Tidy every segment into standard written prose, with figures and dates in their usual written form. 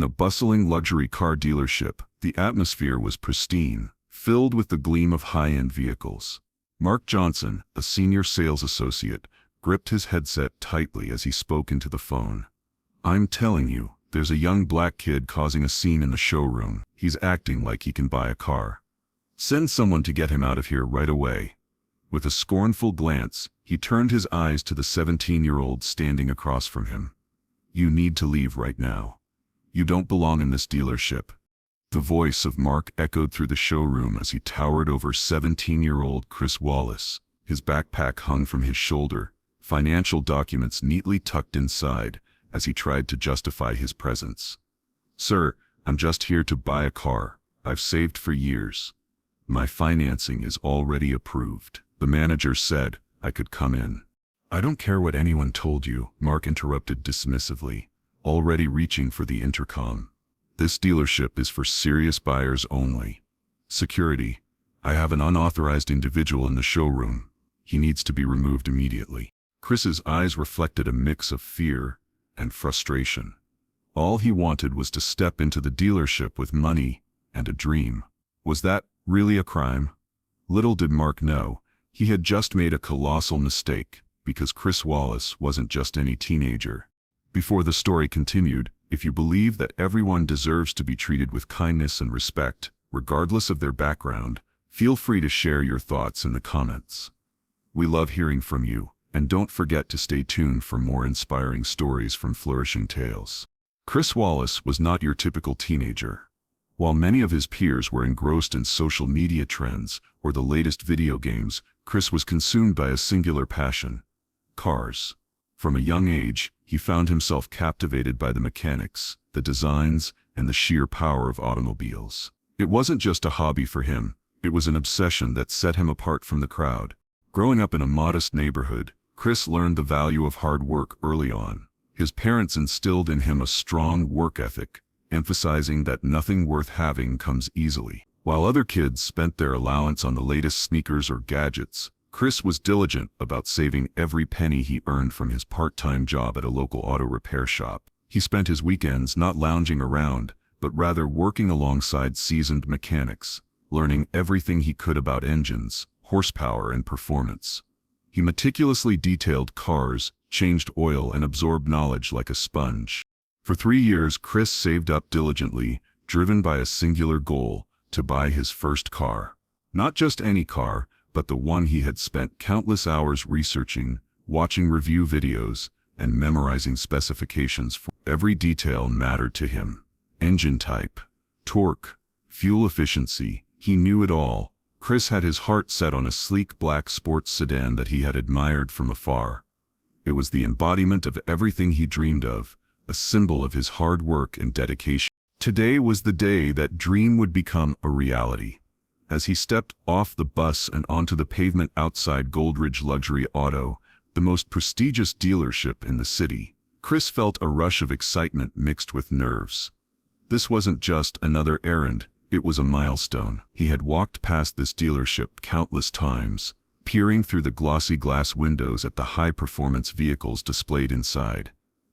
In a bustling luxury car dealership, the atmosphere was pristine, filled with the gleam of high-end vehicles. Mark Johnson, a senior sales associate, gripped his headset tightly as he spoke into the phone. "I'm telling you, there's a young black kid causing a scene in the showroom. He's acting like he can buy a car. Send someone to get him out of here right away." With a scornful glance, he turned his eyes to the 17-year-old standing across from him. "You need to leave right now. You don't belong in this dealership." The voice of Mark echoed through the showroom as he towered over 17-year-old Chris Wallace. His backpack hung from his shoulder, financial documents neatly tucked inside, as he tried to justify his presence. "Sir, I'm just here to buy a car. I've saved for years. My financing is already approved." The manager said I could come in. "I don't care what anyone told you," Mark interrupted dismissively, already reaching for the intercom. "This dealership is for serious buyers only. Security, I have an unauthorized individual in the showroom. He needs to be removed immediately." Chris's eyes reflected a mix of fear and frustration. All he wanted was to step into the dealership with money and a dream. Was that really a crime? Little did Mark know, he had just made a colossal mistake, because Chris Wallace wasn't just any teenager. Before the story continued, if you believe that everyone deserves to be treated with kindness and respect, regardless of their background, feel free to share your thoughts in the comments. We love hearing from you, and don't forget to stay tuned for more inspiring stories from Flourishing Tales. Chris Wallace was not your typical teenager. While many of his peers were engrossed in social media trends or the latest video games, Chris was consumed by a singular passion: cars. From a young age, he found himself captivated by the mechanics, the designs, and the sheer power of automobiles. It wasn't just a hobby for him, it was an obsession that set him apart from the crowd. Growing up in a modest neighborhood, Chris learned the value of hard work early on. His parents instilled in him a strong work ethic, emphasizing that nothing worth having comes easily. While other kids spent their allowance on the latest sneakers or gadgets, Chris was diligent about saving every penny he earned from his part-time job at a local auto repair shop. He spent his weekends not lounging around, but rather working alongside seasoned mechanics, learning everything he could about engines, horsepower, and performance. He meticulously detailed cars, changed oil, and absorbed knowledge like a sponge. For 3 years, Chris saved up diligently, driven by a singular goal: to buy his first car. Not just any car, but the one he had spent countless hours researching, watching review videos, and memorizing specifications for. Every detail mattered to him. Engine type, torque, fuel efficiency, he knew it all. Chris had his heart set on a sleek black sports sedan that he had admired from afar. It was the embodiment of everything he dreamed of, a symbol of his hard work and dedication. Today was the day that dream would become a reality. As he stepped off the bus and onto the pavement outside Goldridge Luxury Auto, the most prestigious dealership in the city, Chris felt a rush of excitement mixed with nerves. This wasn't just another errand, it was a milestone. He had walked past this dealership countless times, peering through the glossy glass windows at the high-performance vehicles displayed inside.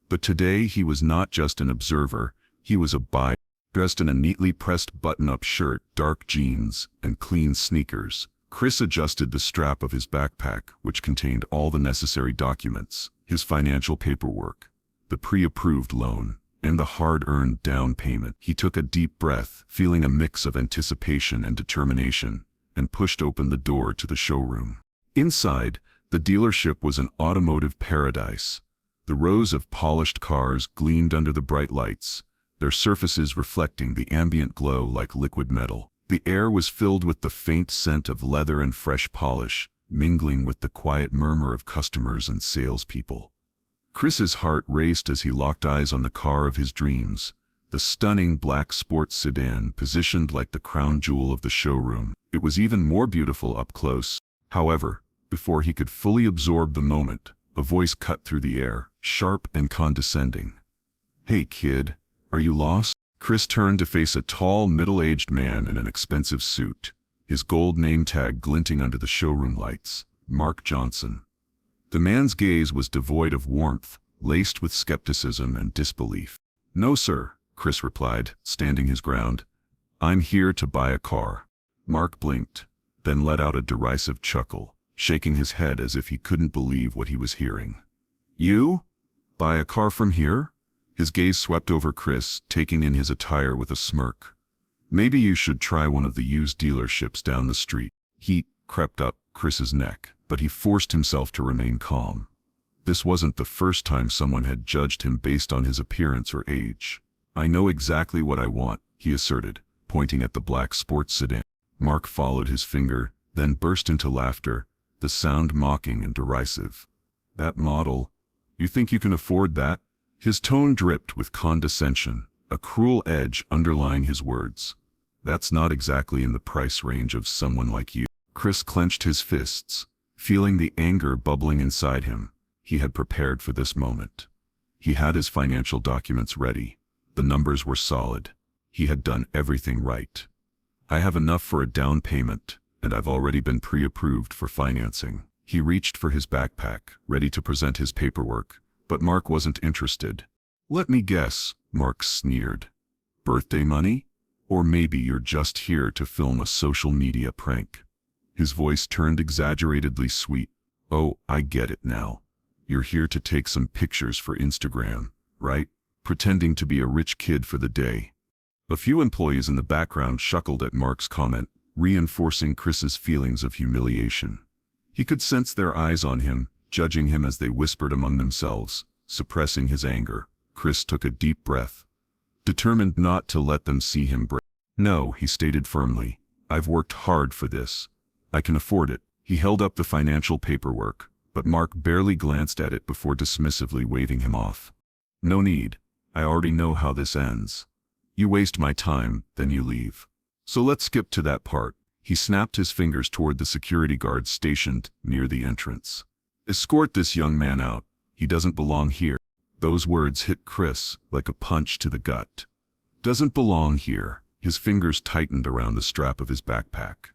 But today he was not just an observer, he was a buyer. Dressed in a neatly pressed button-up shirt, dark jeans, and clean sneakers, Chris adjusted the strap of his backpack, which contained all the necessary documents: his financial paperwork, the pre-approved loan, and the hard-earned down payment. He took a deep breath, feeling a mix of anticipation and determination, and pushed open the door to the showroom. Inside, the dealership was an automotive paradise. The rows of polished cars gleamed under the bright lights, their surfaces reflecting the ambient glow like liquid metal. The air was filled with the faint scent of leather and fresh polish, mingling with the quiet murmur of customers and salespeople. Chris's heart raced as he locked eyes on the car of his dreams, the stunning black sports sedan positioned like the crown jewel of the showroom. It was even more beautiful up close. However, before he could fully absorb the moment, a voice cut through the air, sharp and condescending. "Hey kid, are you lost?" Chris turned to face a tall, middle-aged man in an expensive suit, his gold name tag glinting under the showroom lights: Mark Johnson. The man's gaze was devoid of warmth, laced with skepticism and disbelief. "No sir," Chris replied, standing his ground. "I'm here to buy a car." Mark blinked, then let out a derisive chuckle, shaking his head as if he couldn't believe what he was hearing. "You? Buy a car from here?" His gaze swept over Chris, taking in his attire with a smirk. "Maybe you should try one of the used dealerships down the street." Heat crept up Chris's neck, but he forced himself to remain calm. This wasn't the first time someone had judged him based on his appearance or age. "I know exactly what I want," he asserted, pointing at the black sports sedan. Mark followed his finger, then burst into laughter, the sound mocking and derisive. "That model? You think you can afford that?" His tone dripped with condescension, a cruel edge underlying his words. "That's not exactly in the price range of someone like you." Chris clenched his fists, feeling the anger bubbling inside him. He had prepared for this moment. He had his financial documents ready. The numbers were solid. He had done everything right. "I have enough for a down payment, and I've already been pre-approved for financing." He reached for his backpack, ready to present his paperwork, but Mark wasn't interested. "Let me guess," Mark sneered. "Birthday money? Or maybe you're just here to film a social media prank." His voice turned exaggeratedly sweet. "Oh, I get it now. You're here to take some pictures for Instagram, right? Pretending to be a rich kid for the day." A few employees in the background chuckled at Mark's comment, reinforcing Chris's feelings of humiliation. He could sense their eyes on him, judging him as they whispered among themselves, suppressing his anger. Chris took a deep breath, determined not to let them see him break. "No," he stated firmly. "I've worked hard for this. I can afford it." He held up the financial paperwork, but Mark barely glanced at it before dismissively waving him off. "No need. I already know how this ends. You waste my time, then you leave. So let's skip to that part." He snapped his fingers toward the security guard stationed near the entrance. "Escort this young man out. He doesn't belong here." Those words hit Chris like a punch to the gut. "Doesn't belong here." His fingers tightened around the strap of his backpack.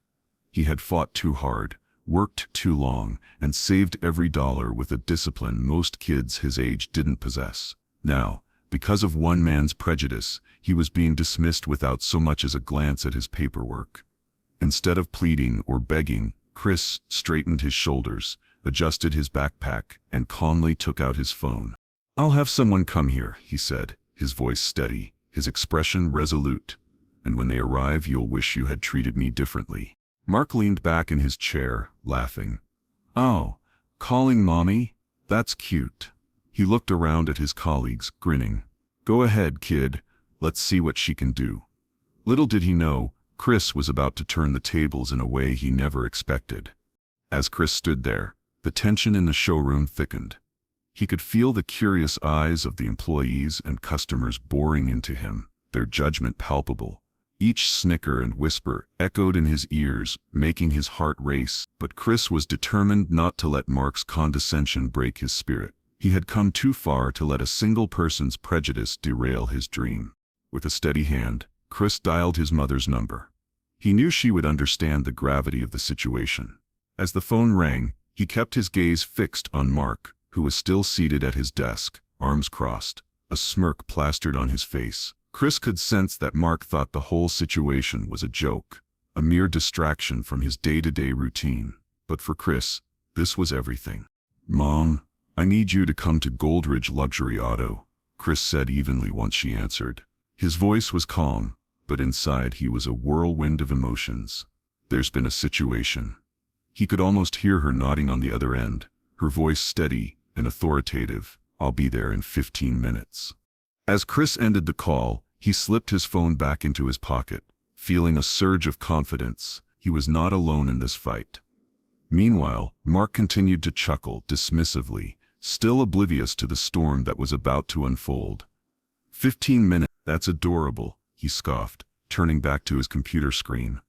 He had fought too hard, worked too long, and saved every dollar with a discipline most kids his age didn't possess. Now, because of one man's prejudice, he was being dismissed without so much as a glance at his paperwork. Instead of pleading or begging, Chris straightened his shoulders, adjusted his backpack, and calmly took out his phone. "I'll have someone come here," he said, his voice steady, his expression resolute. "And when they arrive, you'll wish you had treated me differently." Mark leaned back in his chair, laughing. "Oh, calling mommy? That's cute." He looked around at his colleagues, grinning. "Go ahead, kid. Let's see what she can do." Little did he know, Chris was about to turn the tables in a way he never expected. As Chris stood there, the tension in the showroom thickened. He could feel the curious eyes of the employees and customers boring into him, their judgment palpable. Each snicker and whisper echoed in his ears, making his heart race, but Chris was determined not to let Mark's condescension break his spirit. He had come too far to let a single person's prejudice derail his dream. With a steady hand, Chris dialed his mother's number. He knew she would understand the gravity of the situation. As the phone rang, he kept his gaze fixed on Mark, who was still seated at his desk, arms crossed, a smirk plastered on his face. Chris could sense that Mark thought the whole situation was a joke, a mere distraction from his day-to-day routine. But for Chris, this was everything. "Mom, I need you to come to Goldridge Luxury Auto," Chris said evenly once she answered. His voice was calm, but inside he was a whirlwind of emotions. "There's been a situation." He could almost hear her nodding on the other end, her voice steady and authoritative. "I'll be there in 15 minutes. As Chris ended the call, he slipped his phone back into his pocket, feeling a surge of confidence. He was not alone in this fight. Meanwhile, Mark continued to chuckle dismissively, still oblivious to the storm that was about to unfold. 15 minutes, that's adorable," he scoffed, turning back to his computer screen.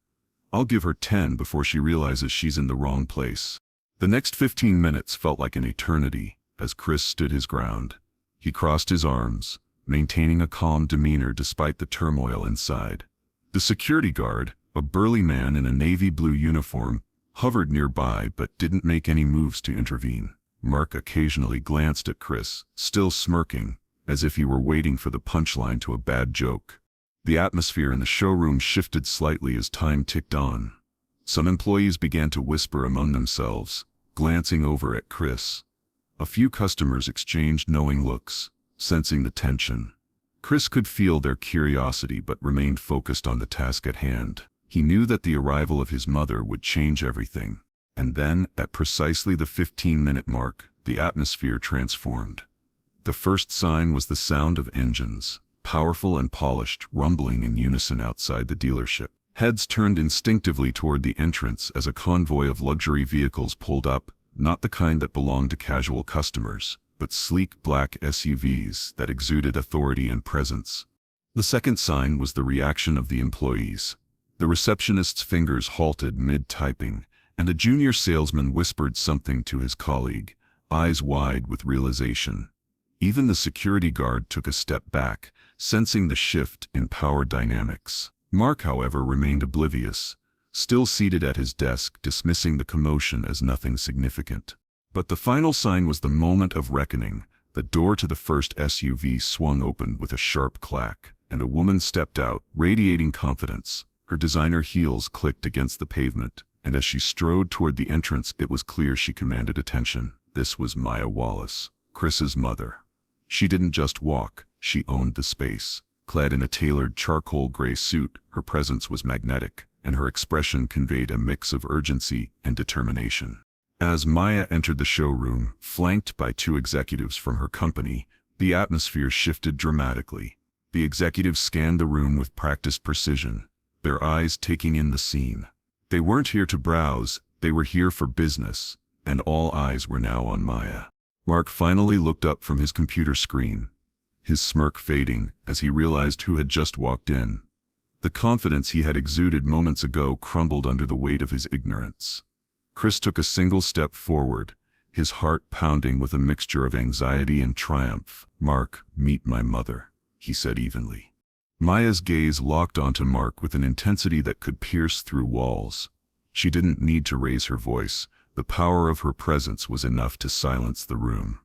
"I'll give her 10 before she realizes she's in the wrong place." The next 15 minutes felt like an eternity, as Chris stood his ground. He crossed his arms, maintaining a calm demeanor despite the turmoil inside. The security guard, a burly man in a navy blue uniform, hovered nearby but didn't make any moves to intervene. Mark occasionally glanced at Chris, still smirking, as if he were waiting for the punchline to a bad joke. The atmosphere in the showroom shifted slightly as time ticked on. Some employees began to whisper among themselves, glancing over at Chris. A few customers exchanged knowing looks, sensing the tension. Chris could feel their curiosity but remained focused on the task at hand. He knew that the arrival of his mother would change everything. And then, at precisely the 15-minute mark, the atmosphere transformed. The first sign was the sound of engines, powerful and polished, rumbling in unison outside the dealership. Heads turned instinctively toward the entrance as a convoy of luxury vehicles pulled up, not the kind that belonged to casual customers, but sleek black SUVs that exuded authority and presence. The second sign was the reaction of the employees. The receptionist's fingers halted mid-typing, and a junior salesman whispered something to his colleague, eyes wide with realization. Even the security guard took a step back, sensing the shift in power dynamics. Mark, however, remained oblivious, still seated at his desk, dismissing the commotion as nothing significant. But the final sign was the moment of reckoning. The door to the first SUV swung open with a sharp clack, and a woman stepped out, radiating confidence. Her designer heels clicked against the pavement, and as she strode toward the entrance, it was clear she commanded attention. This was Maya Wallace, Chris's mother. She didn't just walk, she owned the space. Clad in a tailored charcoal gray suit, her presence was magnetic, and her expression conveyed a mix of urgency and determination. As Maya entered the showroom, flanked by two executives from her company, the atmosphere shifted dramatically. The executives scanned the room with practiced precision, their eyes taking in the scene. They weren't here to browse, they were here for business, and all eyes were now on Maya. Mark finally looked up from his computer screen, his smirk fading as he realized who had just walked in. The confidence he had exuded moments ago crumbled under the weight of his ignorance. Chris took a single step forward, his heart pounding with a mixture of anxiety and triumph. "Mark, meet my mother," he said evenly. Maya's gaze locked onto Mark with an intensity that could pierce through walls. She didn't need to raise her voice. The power of her presence was enough to silence the room.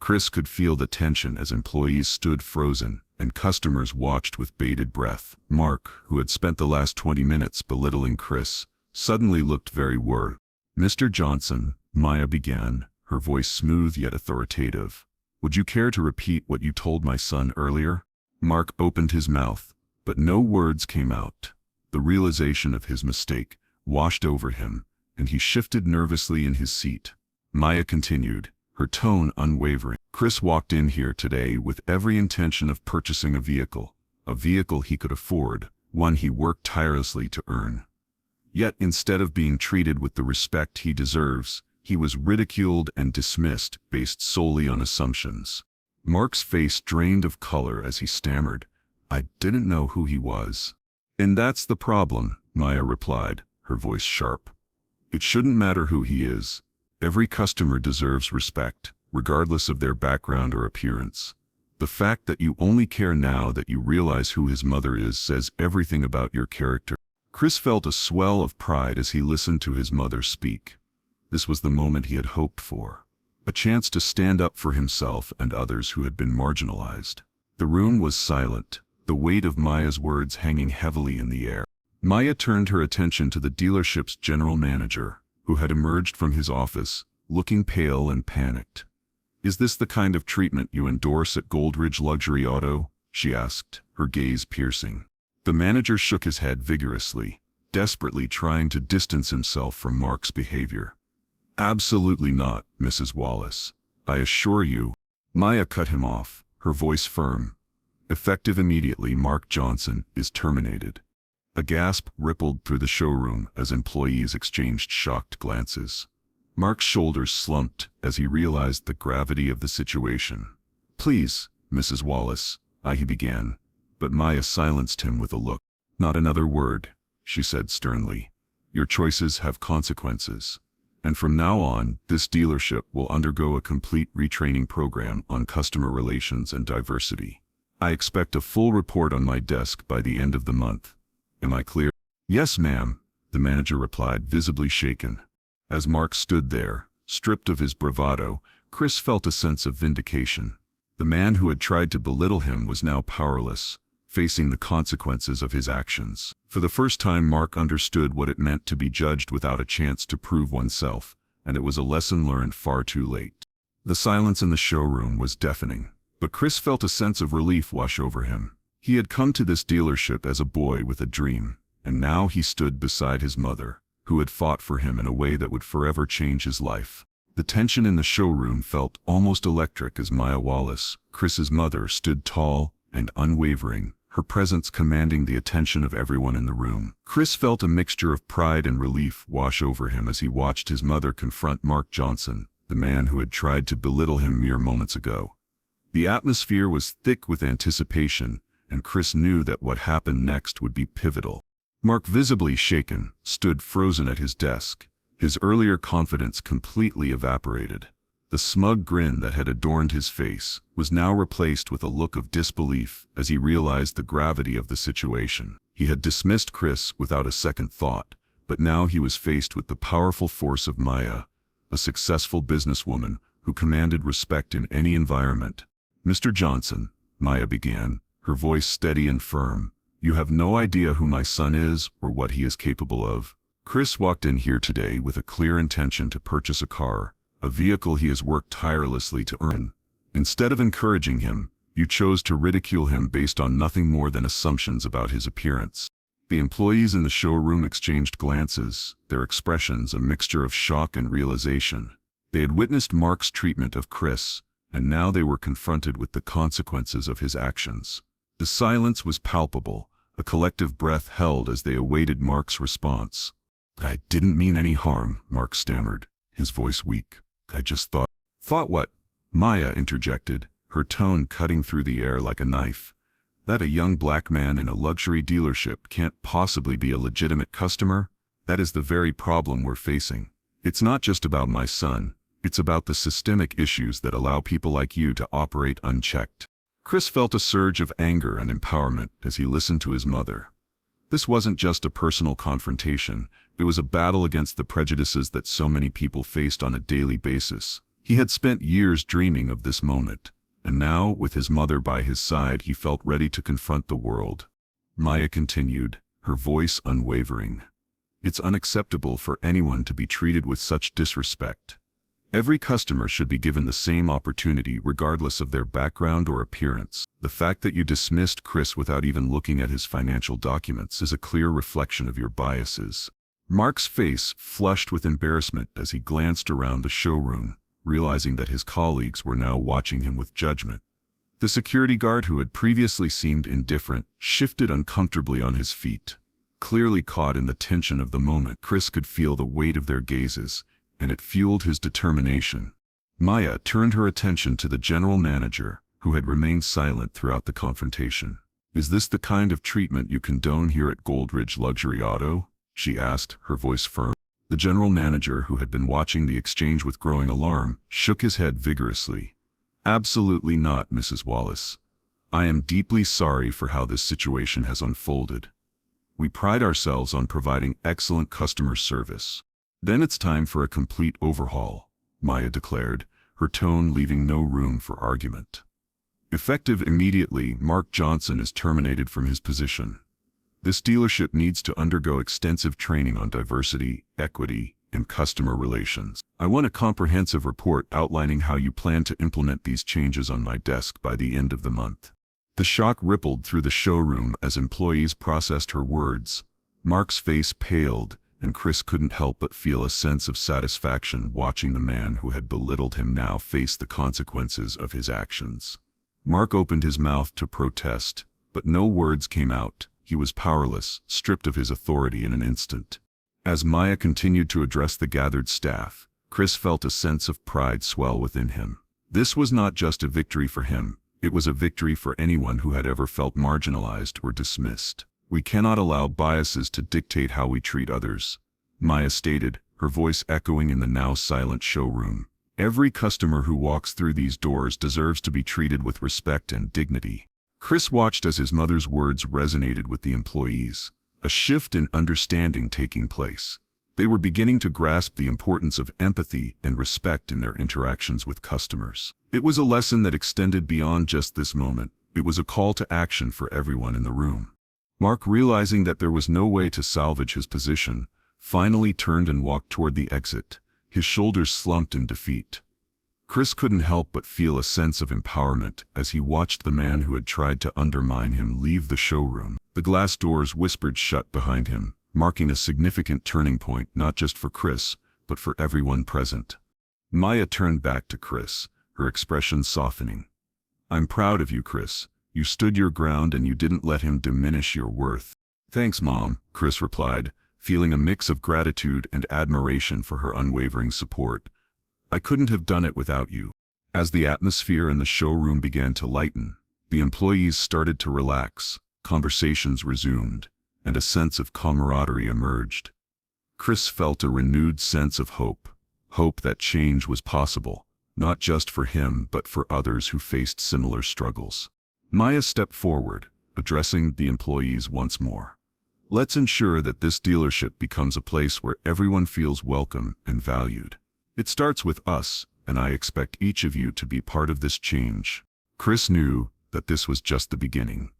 Chris could feel the tension as employees stood frozen and customers watched with bated breath. Mark, who had spent the last 20 minutes belittling Chris, suddenly looked very worried. "Mr. Johnson," Maya began, her voice smooth yet authoritative, "would you care to repeat what you told my son earlier?" Mark opened his mouth, but no words came out. The realization of his mistake washed over him, and he shifted nervously in his seat. Maya continued, her tone unwavering. "Chris walked in here today with every intention of purchasing a vehicle he could afford, one he worked tirelessly to earn. Yet instead of being treated with the respect he deserves, he was ridiculed and dismissed based solely on assumptions." Mark's face drained of color as he stammered, "I didn't know who he was." "And that's the problem," Maya replied, her voice sharp. "It shouldn't matter who he is. Every customer deserves respect, regardless of their background or appearance. The fact that you only care now that you realize who his mother is says everything about your character." Chris felt a swell of pride as he listened to his mother speak. This was the moment he had hoped for. A chance to stand up for himself and others who had been marginalized. The room was silent, the weight of Maya's words hanging heavily in the air. Maya turned her attention to the dealership's general manager, who had emerged from his office, looking pale and panicked. "Is this the kind of treatment you endorse at Goldridge Luxury Auto?" she asked, her gaze piercing. The manager shook his head vigorously, desperately trying to distance himself from Mark's behavior. "Absolutely not, Mrs. Wallace. I assure you." Maya cut him off, her voice firm. "Effective immediately, Mark Johnson is terminated." A gasp rippled through the showroom as employees exchanged shocked glances. Mark's shoulders slumped as he realized the gravity of the situation. "Please, Mrs. Wallace," he began, but Maya silenced him with a look. "Not another word," she said sternly. "Your choices have consequences. And from now on, this dealership will undergo a complete retraining program on customer relations and diversity. I expect a full report on my desk by the end of the month. Am I clear?" "Yes, ma'am," the manager replied, visibly shaken. As Mark stood there, stripped of his bravado, Chris felt a sense of vindication. The man who had tried to belittle him was now powerless, facing the consequences of his actions. For the first time, Mark understood what it meant to be judged without a chance to prove oneself, and it was a lesson learned far too late. The silence in the showroom was deafening, but Chris felt a sense of relief wash over him. He had come to this dealership as a boy with a dream, and now he stood beside his mother, who had fought for him in a way that would forever change his life. The tension in the showroom felt almost electric as Maya Wallace, Chris's mother, stood tall and unwavering, her presence commanding the attention of everyone in the room. Chris felt a mixture of pride and relief wash over him as he watched his mother confront Mark Johnson, the man who had tried to belittle him mere moments ago. The atmosphere was thick with anticipation, and Chris knew that what happened next would be pivotal. Mark, visibly shaken, stood frozen at his desk. His earlier confidence completely evaporated. The smug grin that had adorned his face was now replaced with a look of disbelief as he realized the gravity of the situation. He had dismissed Chris without a second thought, but now he was faced with the powerful force of Maya, a successful businesswoman who commanded respect in any environment. "Mr. Johnson," Maya began, her voice steady and firm, "you have no idea who my son is or what he is capable of. Chris walked in here today with a clear intention to purchase a car, a vehicle he has worked tirelessly to earn. Instead of encouraging him, you chose to ridicule him based on nothing more than assumptions about his appearance." The employees in the showroom exchanged glances, their expressions a mixture of shock and realization. They had witnessed Mark's treatment of Chris, and now they were confronted with the consequences of his actions. The silence was palpable, a collective breath held as they awaited Mark's response. "I didn't mean any harm," Mark stammered, his voice weak. "I just thought—" "Thought what?" Maya interjected, her tone cutting through the air like a knife. "That a young black man in a luxury dealership can't possibly be a legitimate customer? That is the very problem we're facing. It's not just about my son, it's about the systemic issues that allow people like you to operate unchecked." Chris felt a surge of anger and empowerment as he listened to his mother. This wasn't just a personal confrontation, it was a battle against the prejudices that so many people faced on a daily basis. He had spent years dreaming of this moment, and now, with his mother by his side, he felt ready to confront the world. Maya continued, her voice unwavering. "It's unacceptable for anyone to be treated with such disrespect. Every customer should be given the same opportunity regardless of their background or appearance. The fact that you dismissed Chris without even looking at his financial documents is a clear reflection of your biases." Mark's face flushed with embarrassment as he glanced around the showroom, realizing that his colleagues were now watching him with judgment. The security guard, who had previously seemed indifferent, shifted uncomfortably on his feet. Clearly caught in the tension of the moment, Chris could feel the weight of their gazes, and it fueled his determination. Maya turned her attention to the general manager, who had remained silent throughout the confrontation. "Is this the kind of treatment you condone here at Goldridge Luxury Auto?" she asked, her voice firm. The general manager, who had been watching the exchange with growing alarm, shook his head vigorously. "Absolutely not, Mrs. Wallace. I am deeply sorry for how this situation has unfolded. We pride ourselves on providing excellent customer service." "Then it's time for a complete overhaul," Maya declared, her tone leaving no room for argument. "Effective immediately, Mark Johnson is terminated from his position. This dealership needs to undergo extensive training on diversity, equity, and customer relations. I want a comprehensive report outlining how you plan to implement these changes on my desk by the end of the month." The shock rippled through the showroom as employees processed her words. Mark's face paled, and Chris couldn't help but feel a sense of satisfaction watching the man who had belittled him now face the consequences of his actions. Mark opened his mouth to protest, but no words came out. He was powerless, stripped of his authority in an instant. As Maya continued to address the gathered staff, Chris felt a sense of pride swell within him. This was not just a victory for him, it was a victory for anyone who had ever felt marginalized or dismissed. "We cannot allow biases to dictate how we treat others," Maya stated, her voice echoing in the now silent showroom. "Every customer who walks through these doors deserves to be treated with respect and dignity." Chris watched as his mother's words resonated with the employees, a shift in understanding taking place. They were beginning to grasp the importance of empathy and respect in their interactions with customers. It was a lesson that extended beyond just this moment. It was a call to action for everyone in the room. Mark, realizing that there was no way to salvage his position, finally turned and walked toward the exit, his shoulders slumped in defeat. Chris couldn't help but feel a sense of empowerment as he watched the man who had tried to undermine him leave the showroom. The glass doors whispered shut behind him, marking a significant turning point not just for Chris, but for everyone present. Maya turned back to Chris, her expression softening. "I'm proud of you, Chris. You stood your ground and you didn't let him diminish your worth." "Thanks, Mom," Chris replied, feeling a mix of gratitude and admiration for her unwavering support. "I couldn't have done it without you." As the atmosphere in the showroom began to lighten, the employees started to relax, conversations resumed, and a sense of camaraderie emerged. Chris felt a renewed sense of hope that change was possible, not just for him but for others who faced similar struggles. Maya stepped forward, addressing the employees once more. "Let's ensure that this dealership becomes a place where everyone feels welcome and valued. It starts with us, and I expect each of you to be part of this change." Chris knew that this was just the beginning.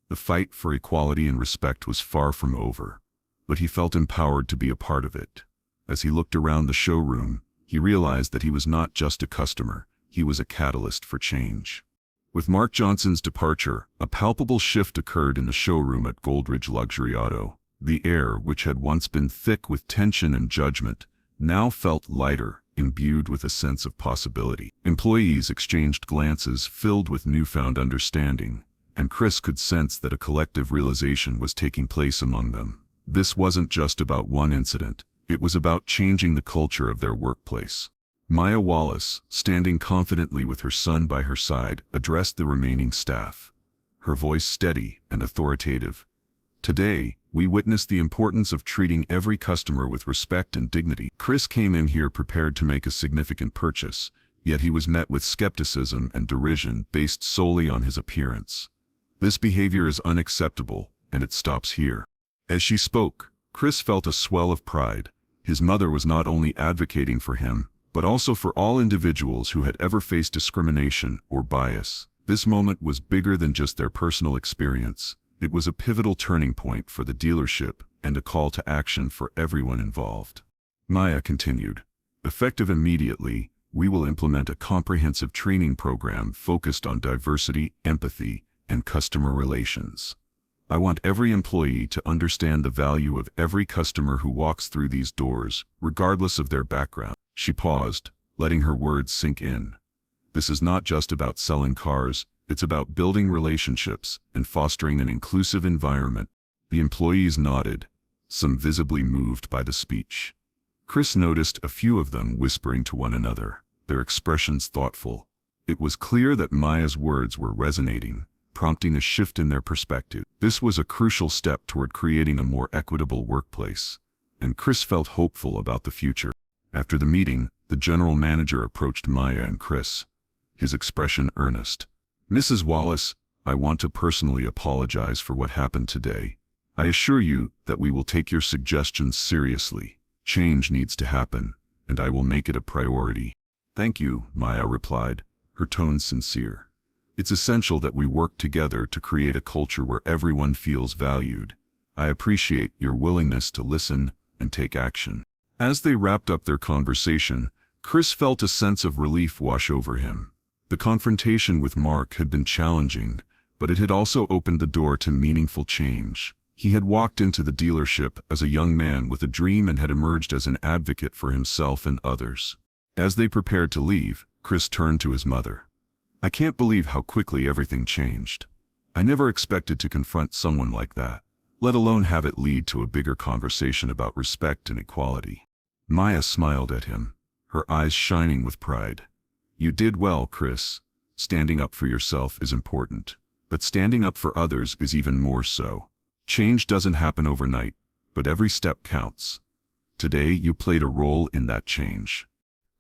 The fight for equality and respect was far from over, but he felt empowered to be a part of it. As he looked around the showroom, he realized that he was not just a customer, he was a catalyst for change. With Mark Johnson's departure, a palpable shift occurred in the showroom at Goldridge Luxury Auto. The air, which had once been thick with tension and judgment, now felt lighter, imbued with a sense of possibility. Employees exchanged glances filled with newfound understanding, and Chris could sense that a collective realization was taking place among them. This wasn't just about one incident, it was about changing the culture of their workplace. Maya Wallace, standing confidently with her son by her side, addressed the remaining staff, her voice steady and authoritative. "Today, we witness the importance of treating every customer with respect and dignity." Chris came in here prepared to make a significant purchase, yet he was met with skepticism and derision based solely on his appearance. "This behavior is unacceptable, and it stops here." As she spoke, Chris felt a swell of pride. His mother was not only advocating for him, but also for all individuals who had ever faced discrimination or bias. This moment was bigger than just their personal experience. It was a pivotal turning point for the dealership and a call to action for everyone involved. Maya continued, "Effective immediately, we will implement a comprehensive training program focused on diversity, empathy, and customer relations. I want every employee to understand the value of every customer who walks through these doors, regardless of their background." She paused, letting her words sink in. This is not just about selling cars, it's about building relationships and fostering an inclusive environment. The employees nodded, some visibly moved by the speech. Chris noticed a few of them whispering to one another, their expressions thoughtful. It was clear that Maya's words were resonating, prompting a shift in their perspective. This was a crucial step toward creating a more equitable workplace, and Chris felt hopeful about the future. After the meeting, the general manager approached Maya and Chris, his expression earnest. "Mrs. Wallace, I want to personally apologize for what happened today. I assure you that we will take your suggestions seriously. Change needs to happen, and I will make it a priority." "Thank you," Maya replied, her tone sincere. "It's essential that we work together to create a culture where everyone feels valued. I appreciate your willingness to listen and take action." As they wrapped up their conversation, Chris felt a sense of relief wash over him. The confrontation with Mark had been challenging, but it had also opened the door to meaningful change. He had walked into the dealership as a young man with a dream and had emerged as an advocate for himself and others. As they prepared to leave, Chris turned to his mother. "I can't believe how quickly everything changed. I never expected to confront someone like that, let alone have it lead to a bigger conversation about respect and equality." Maya smiled at him, her eyes shining with pride. "You did well, Chris. Standing up for yourself is important, but standing up for others is even more so. Change doesn't happen overnight, but every step counts. Today you played a role in that change."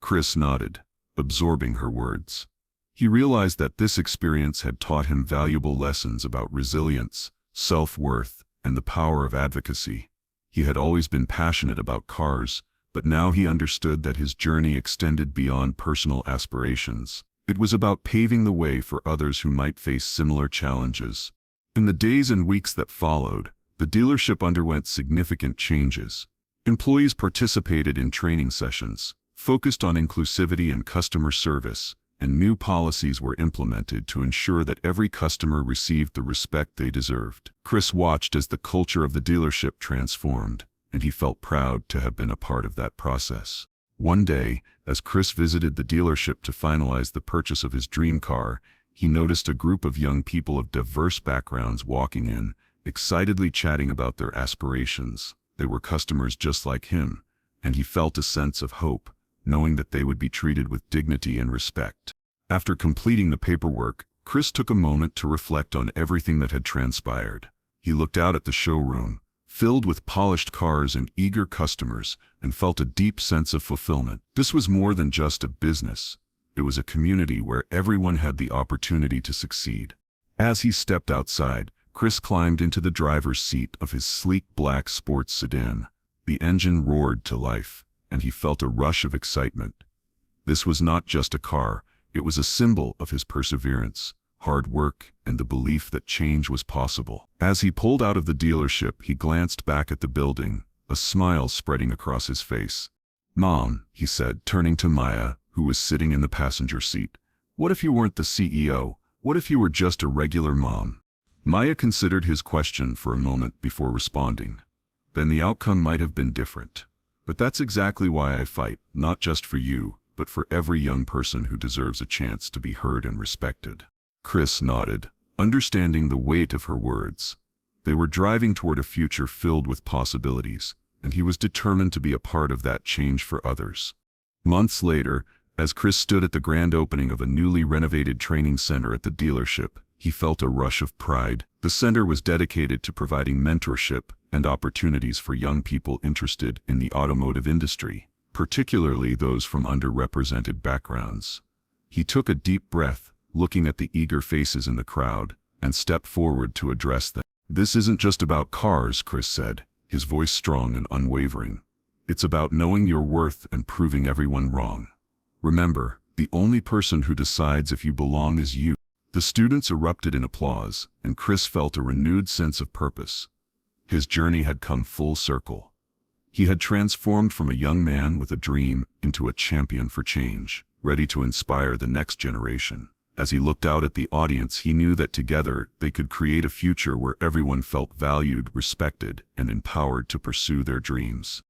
Chris nodded, absorbing her words. He realized that this experience had taught him valuable lessons about resilience, self-worth, and the power of advocacy. He had always been passionate about cars, but now he understood that his journey extended beyond personal aspirations. It was about paving the way for others who might face similar challenges. In the days and weeks that followed, the dealership underwent significant changes. Employees participated in training sessions, focused on inclusivity and customer service, and new policies were implemented to ensure that every customer received the respect they deserved. Chris watched as the culture of the dealership transformed, and he felt proud to have been a part of that process. One day, as Chris visited the dealership to finalize the purchase of his dream car, he noticed a group of young people of diverse backgrounds walking in, excitedly chatting about their aspirations. They were customers just like him, and he felt a sense of hope, knowing that they would be treated with dignity and respect. After completing the paperwork, Chris took a moment to reflect on everything that had transpired. He looked out at the showroom, filled with polished cars and eager customers, and felt a deep sense of fulfillment. This was more than just a business. It was a community where everyone had the opportunity to succeed. As he stepped outside, Chris climbed into the driver's seat of his sleek black sports sedan. The engine roared to life, and he felt a rush of excitement. This was not just a car, it was a symbol of his perseverance, hard work, and the belief that change was possible. As he pulled out of the dealership, he glanced back at the building, a smile spreading across his face. "Mom," he said, turning to Maya, who was sitting in the passenger seat. "What if you weren't the CEO? What if you were just a regular mom?" Maya considered his question for a moment before responding. "Then the outcome might have been different. But that's exactly why I fight, not just for you, but for every young person who deserves a chance to be heard and respected." Chris nodded, understanding the weight of her words. They were driving toward a future filled with possibilities, and he was determined to be a part of that change for others. Months later, as Chris stood at the grand opening of a newly renovated training center at the dealership, he felt a rush of pride. The center was dedicated to providing mentorship and opportunities for young people interested in the automotive industry, particularly those from underrepresented backgrounds. He took a deep breath, looking at the eager faces in the crowd, and stepped forward to address them. "This isn't just about cars," Chris said, his voice strong and unwavering. "It's about knowing your worth and proving everyone wrong. Remember, the only person who decides if you belong is you." The students erupted in applause, and Chris felt a renewed sense of purpose. His journey had come full circle. He had transformed from a young man with a dream into a champion for change, ready to inspire the next generation. As he looked out at the audience, he knew that together they could create a future where everyone felt valued, respected, and empowered to pursue their dreams.